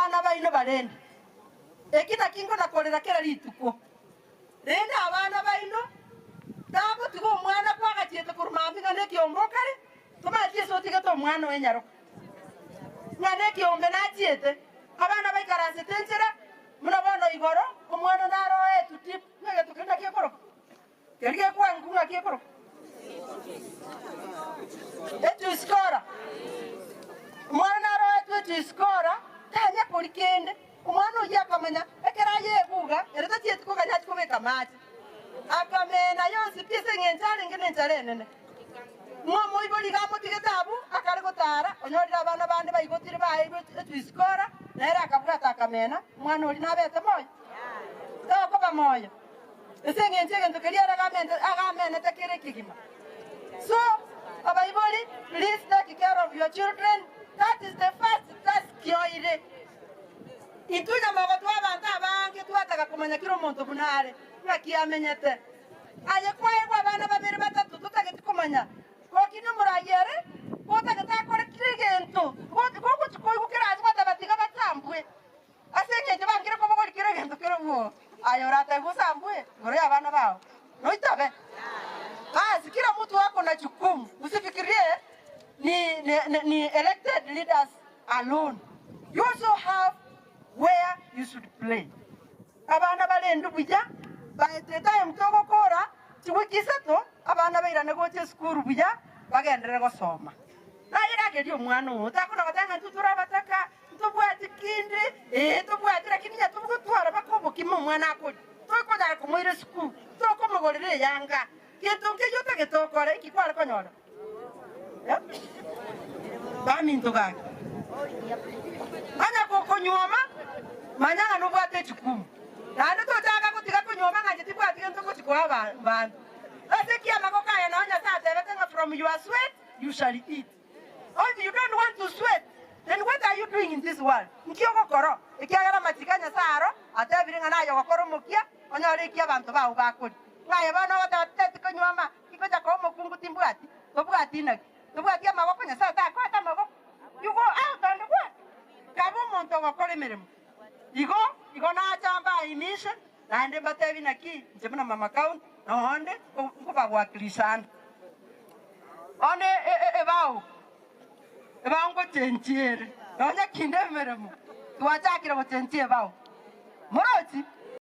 abana baino barende ekita kingo nakorera kera rituko rende abana baino tabo tigo umwana kwagatiete kurumambi ngane kiombokare tumatie sotige to umwana wenyaro ngane kiombe najiete abana baikaranse tenjera muna bono igoro umwana naroe tutip ngege tukenda kiekoro kerige kwangu ngakiekoro etu iskora umwana naroe etu iskora tanya polikende umwana uja akamenya ekera yebuga ereta tiete kuganya kubeka maji akamena yonsi pise ngenjane ngene njarene ngomo iboli gamo tigetabu akare gotara onyorira abana bande bayigotire baye twiskora nera akabwata akamena mwana uri nabete moyo toko bamoyo ese ngenjege ndokeria agamene tekere kigima so abayiboli please take care of your children. That is the first task yoire itunya magoto abantu abange twataka kumanya kiro muntu bunare ngakiamenyete aye kwa abana babiri batatu tutageti kumanya kokino murayere kotageta kore kirigento koko chikoyu kirazi kwatabatiga batambwe asengeje bangire ko bogori kirigento kirobo ayo rata gusambwe gore abana bao noitabe kila mtu wako na jukumu usifikirie ni elected leaders alone. You also have where you should play. Abana balendu buja baeteta mtogo kora chiwikiseto abana bairane goche school buja bagendere gosoma na irage dio mwana utakona batanga tutura bataka tubwati kindi tubwati lakini ya tubutwara bakobo kimo mwana akodi toko dara kumwire school toko mogorere yanga kitunke yota ketokore kikwara konyora baminto gake anya kokonyoma manyanga no bwate chikumu nande totaka kutika kunyoma nganje tibwati kento kutikwa bantu asekia makoka ya naonya sasa everything from your sweat you shall eat. If you don't want to sweat, then what are you doing in this world? Nkiyoko koro ikiagara matikanya saro atabiringa nayo gokoro mukia onyore kia bantu bawo bakuri ngaye bana batatete kunyoma ikoja ko mukungu timbwati tobwati naki tobwati amaboko nya sasa ko atamaboko you go out and what kabo monto gokore meremo igo na chamba imisha nande batebi naki njemuna mama count onde kuba kwa Krishan one ebao ngo chenchiere onya kinde meremo tuachakira go chenchie bao moroti